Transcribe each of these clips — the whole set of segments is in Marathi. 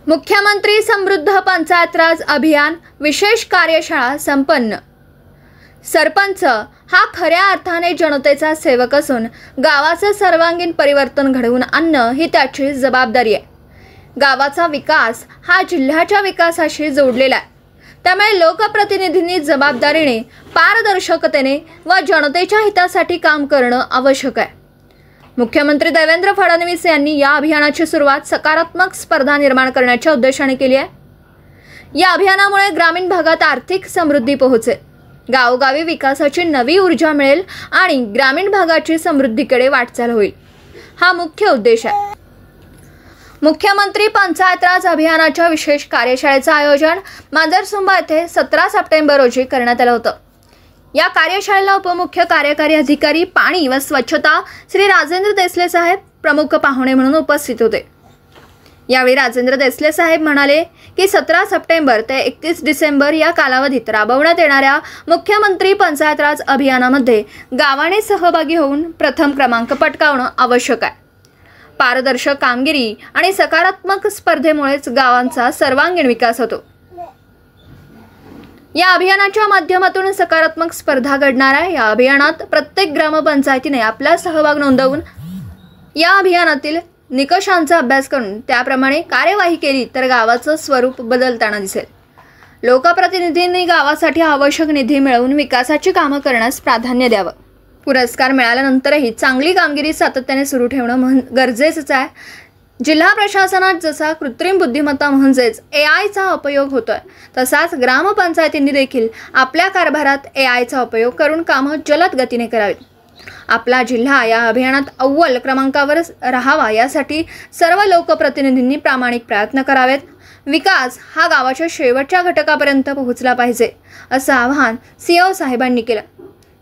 मुख्यमंत्री समृद्ध पंचायत राज अभियान विशेष कार्यशाळा संपन्न। सरपंच हा खऱ्या अर्थाने जनतेचा सेवक असून गावाचे सर्वांगीण परिवर्तन घडवून आणणं ही त्याची जबाबदारी आहे। गावाचा विकास हा जिल्ह्याच्या विकासाशी जोडलेला आहे, त्यामुळे लोकप्रतिनिधींनी जबाबदारीने, पारदर्शकतेने व जनतेच्या हितासाठी काम करणं आवश्यक आहे। मुख्यमंत्री देवेंद्र फडणवीस यांनी या अभियानाची सुरुवात सकारात्मक स्पर्धा निर्माण करण्याच्या उद्देशाने केली आहे। या अभियानामुळे ग्रामीण भागात आर्थिक समृद्धी पोहोचेल, गावोगावी विकासाची नवी ऊर्जा मिळेल आणि ग्रामीण भागाची समृद्धीकडे वाटचाल होईल, हा मुख्य उद्देश आहे। मुख्यमंत्री पंचायत राज अभियानाच्या विशेष कार्यशाळेचं आयोजन मांजरसुंबा येथे 17 सप्टेंबर रोजी करण्यात आलं होतं। या कार्यशाळेला उपमुख्य कार्यकारी अधिकारी पाणी व स्वच्छता श्री राजेंद्र देसले साहेब प्रमुख पाहुणे म्हणून उपस्थित होते। यावेळी राजेंद्र देसले साहेब म्हणाले की 17 सप्टेंबर ते 31 डिसेंबर या कालावधीत राबवण्यात येणाऱ्या मुख्यमंत्री पंचायत राज अभियानामध्ये गावाने सहभागी होऊन प्रथम क्रमांक पटकावणं आवश्यक आहे। पारदर्शक कामगिरी आणि सकारात्मक स्पर्धेमुळेच गावांचा सर्वांगीण विकास होतो। या अभियानाच्या माध्यमातून सकारात्मक स्पर्धा घडणार आहे। या अभियानात प्रत्येक ग्रामपंचायतीने आपला सहभाग नोंदवून या अभियानातील निकषांचा अभ्यास करून त्याप्रमाणे कार्यवाही केली तर गावाचं स्वरूप बदलताना दिसेल। लोकप्रतिनिधींनी गावासाठी आवश्यक निधी मिळवून विकासाची कामं करण्यास प्राधान्य द्यावं। पुरस्कार मिळाल्यानंतरही चांगली कामगिरी सातत्याने सुरू ठेवणं गरजेचं आहे। जिल्हा प्रशासनात जसा कृत्रिम बुद्धिमत्ता म्हणजेच एआयचा उपयोग होतोय, तसाच ग्रामपंचायतींनी देखील आपल्या कारभारात एआयचा उपयोग करून कामं जलद गतीने करावीत। आपला जिल्हा या अभियानात अव्वल क्रमांकावर राहावा यासाठी सर्व लोकप्रतिनिधींनी प्रामाणिक प्रयत्न करावेत। विकास हा गावाच्या शेवटच्या घटकापर्यंत पोहोचला पाहिजे, असं आवाहन सीओ साहेबांनी केलं।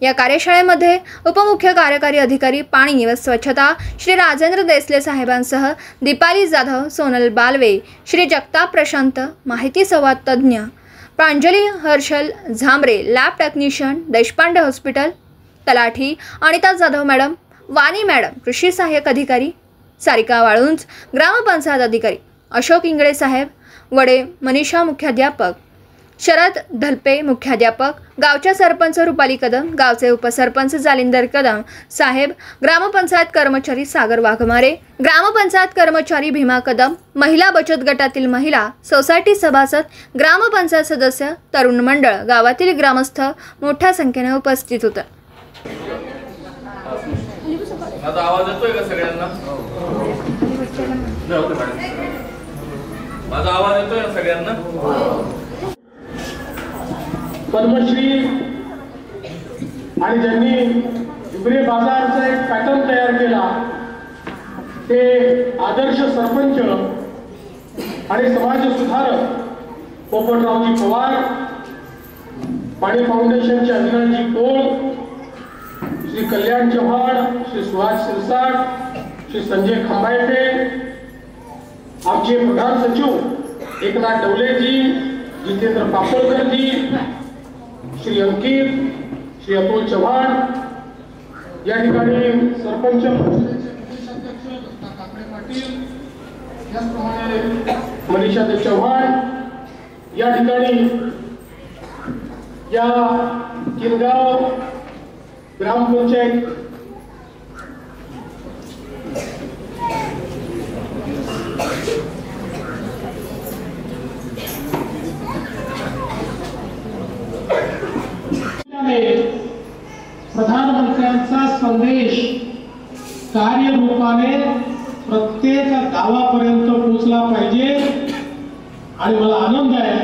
या कार्यशाळेमध्ये उपमुख्य कार्यकारी अधिकारी पाणी व स्वच्छता श्री राजेंद्र देसले साहेबांसह दीपाली जाधव, सोनल बालवे, श्री जगताप प्रशांत, माहिती संवाद तज्ज्ञ Pranjali Harshal Jhambare, lab technician Deshpande hospital, तलाठी अनिता जाधव मॅडम, वाणी मॅडम कृषी सहाय्यक अधिकारी, सारिका वाळुंज ग्रामपंचायत अधिकारी, अशोक इंगळे साहेब, वडे मनीषा मुख्याध्यापक, शरद धलपे मुख्याध्यापक, गावच्या सरपंच रुपाली कदम, गावचे उपसरपंच जालिंदर कदम साहेब, ग्रामपंचायत कर्मचारी सागर वाघमारे, ग्रामपंचायत कर्मचारी भीमा कदम, महिला बचत गटातील महिला, सोसायटी सभासद, ग्रामपंचायत सदस्य, तरुण मंडळ, गावातील ग्रामस्थ मोठ्या संख्येने उपस्थित होते। माझा आवाज येतोय का सगळ्यांना? माझा आवाज येतोय ना सगळ्यांना? पद्मश्री आणि ज्यांनी हिवरे बाजारचा एक पॅटर्न तयार केला ते आदर्श सरपंच आणि समाज सुधारक पोपटरावजी पवार, पाणी फाउंडेशनचे अविनाशजी कोळ, श्री कल्याण चव्हाण, श्री सुहास शिरसाट, श्री संजय खंबायटे, आमचे प्रधान सचिव एकनाथ डवलेजी, जितेंद्र पापळकरजी, श्री अंकित, श्री अतुल चव्हाण, या ठिकाणी सरपंच पाटील, याचप्रमाणे मनीषा चव्हाण, या ठिकाणी या किनगाव ग्रामपंचायत प्रधानमंत्र्यांचा संदेश कार्यरूपाने प्रत्येक गावापर्यंत पोहोचला पाहिजे आणि मला आनंद आहे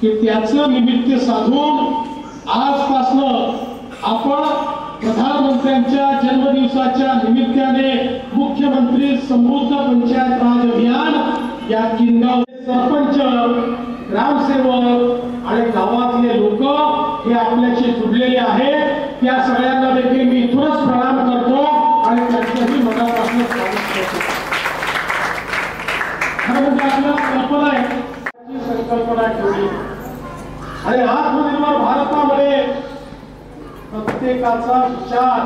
की त्याचं निमित्त साधून आजपासून आपण प्रधानमंत्र्यांच्या जन्मदिवसाच्या निमित्ताने मुख्यमंत्री समृद्ध पंचायत राज अभियान या किनगाव सरपंच, ग्रामसेवक आणि गावातले लोक हे आपल्याशी जुडलेले आहेत। त्या सगळ्यांना देखील मी इथूनच प्रणाम करतो आणि त्यांच्याही मनापासून स्वागत करतो। खरं म्हणजे आपल्याला संकल्पना ठेवली आणि आत्मनिर्भर भारतामध्ये प्रत्येकाचा विचार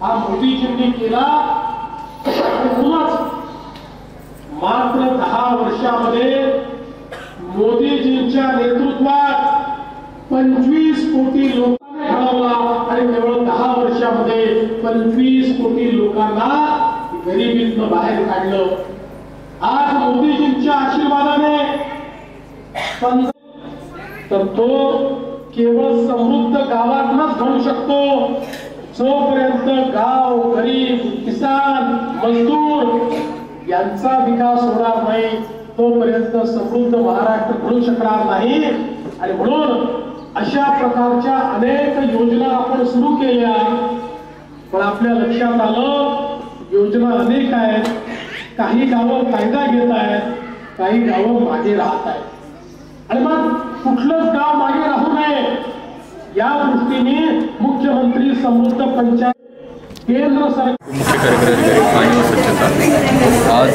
हा मोदीजींनी केला। म्हणूनच मात्र 10 वर्षामध्ये मोदीजींच्या नेतृत्वात 25 कोटी लोकांना घडवला आणि केवळ 10 वर्षामध्ये 25 कोटी लोकांना गरिबीतून बाहेर काढलं। आज मोदीजींच्या आशीर्वादाने तर तो केवळ समृद्ध गावातच घडू शकतो जोपर्यंत गाव, गरीब, किसान, मजदूर यांचा विकास होणार नाही तोपर्यंत समृद्ध महाराष्ट्र घडू शकणार नाही। आणि म्हणून अशा प्रकारच्या अनेक योजना आपण सुरू केल्या, पण आपल्या लक्षात आलं योजना अनेक आहेत, काही गावं फायदा घेत आहेत, काही गावं मागे राहत आहेत। आणि मग कुठलंच गाव मागे राहू नये या दृष्टीने मुख्यमंत्री समृद्ध पंचायत केंद्र सरकार मुख्य कार्यकारी अधिकारी पाणी व स्वच्छता आज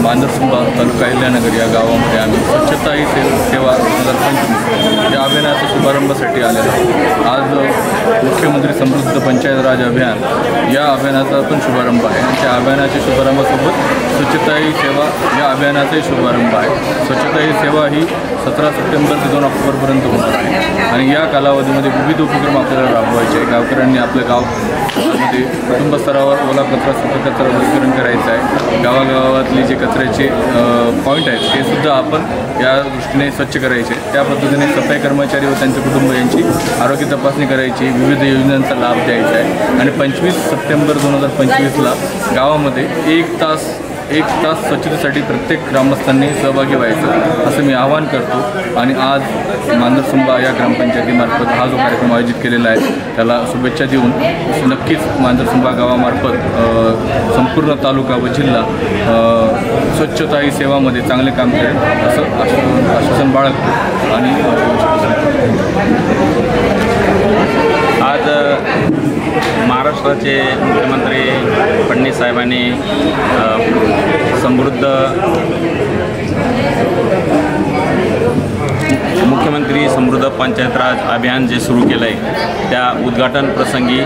मांजरसुंबा तालुका अहिल्यानगर या गावामध्ये आम्ही स्वच्छता ही सेवा 2025 या अभियानाच्या शुभारंभासाठी आलेलो आहोत। आज मुख्यमंत्री समृद्ध पंचायत राज अभियान या अभियानाचा पण शुभारंभ आहे आणि त्या अभियानाच्या शुभारंभासोबत स्वच्छता ही सेवा या अभियानाचाही शुभारंभ आहे। स्वच्छता ही सेवा ही 17 सप्टेंबर ते 2 ऑक्टोबरपर्यंत होणार आहे आणि या कालावधीमध्ये विविध उपक्रम आपल्याला राबवायचे आहे। गावकऱ्यांनी आपल्या गावामध्ये कुटुंब स्तरावर ओला कचरा, सुका कचरा वर्गीकरण करायचं आहे। गावागावातले जे कचऱ्याचे पॉईंट आहेत ते सुद्धा आपण या दृष्टीने स्वच्छ करायचे। त्या पद्धतीने सफाई कर्मचारी व त्यांचे कुटुंब यांची आरोग्य तपासणी करायची, विविध योजनांचा लाभ द्यायचा आहे आणि 25 सप्टेंबर 2025ला गावामध्ये एक तास स्वच्छतेसाठी प्रत्येक ग्रामस्थांनी सहभागी व्हायचं असं मी आवाहन करतो। आणि आज मांजरसुंबा या ग्रामपंचायतीमार्फत हा जो कार्यक्रम आयोजित केलेला आहे त्याला शुभेच्छा देऊन नक्कीच मांजरसुंबा गावामार्फत संपूर्ण तालुका व जिल्हा स्वच्छता ही सेवामध्ये चांगले काम करेल असं आश्वासन बाळगतो। आणि आज महाराष्ट्राचे मुख्यमंत्री फडणवीस साहेबांनी मुख्यमंत्री समृद्ध पंचायत राज अभियान जे सुरू केलं आहे त्या उद्घाटन प्रसंगी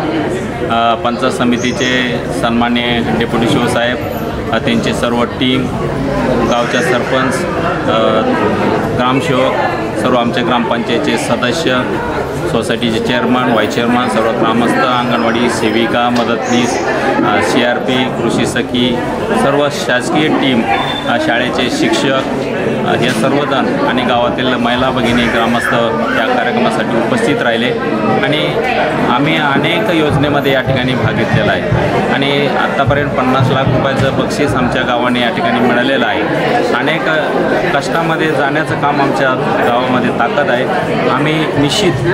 पंचायत समितीचे सन्माननीय डेप्युटी शिवसाहेब, त्यांची सर्व टीम, गावच्या सरपंच, ग्रामसेवक, सर्व आमच्या ग्रामपंचायतचे सदस्य, सोसायटीचे चेअरमन, व्हाईस चेअरमन, सर्व ग्रामस्थ, अंगणवाडी सेविका, मदतनीस, CRP, कृषी सखी, सर्व शासकीय टीम, शाळेचे शिक्षक हे सर्वजण आणि गावातील महिला भगिनी ग्रामस्थ या कार्यक्रमासाठी उपस्थित राहिले आणि आम्ही अनेक योजनेमध्ये या ठिकाणी भाग घेतलेला आहे आणि आत्तापर्यंत 50 लाख रुपयाचं बक्षीस आमच्या गावाने या ठिकाणी मिळालेलं आहे। अनेक कष्टामध्ये जाण्याचं काम आमच्या गावामध्ये ताकद आहे। आम्ही निश्चित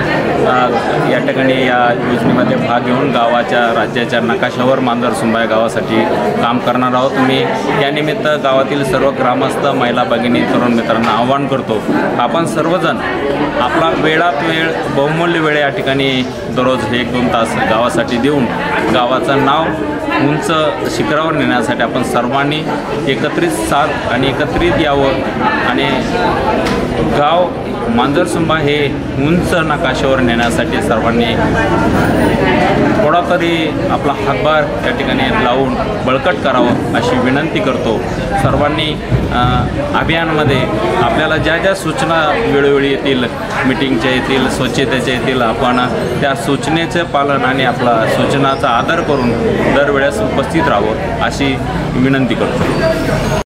या ठिकाणी या योजनेमध्ये भाग घेऊन गावाच्या, राज्याच्या नकाशावर मांजरसुंबा या गावासाठी काम करणार आहोत। मी यानिमित्त गावातील सर्व ग्रामस्थ, महिला भगिनी, तरुण मित्रांना आवाहन करतो, आपण सर्वजण आपला वेळात वेळ, बहुमूल्य वेळ या ठिकाणी दररोज 1-2 तास गावासाठी देऊन गावाचं नाव उंच शिखरावर नेण्यासाठी आपण सर्वांनी एकत्रित साथ आणि एकत्रित यावं आणि गाव मांजरसुंबा हे उंच नकाशावर नेण्यासाठी सर्वांनी थोडा तरी आपला हातभार या ठिकाणी लावून बळकट करावं अशी विनंती करतो। सर्वांनी अभियानमध्ये आपल्याला ज्या ज्या सूचना वेळोवेळी येतील, मीटिंगच्या येतील, स्वच्छतेच्या येतील, आपण त्या सूचनेचं पालन आणि आपला सूचनाचा आदर करून दरवेळेस उपस्थित राहावं अशी विनंती करतो।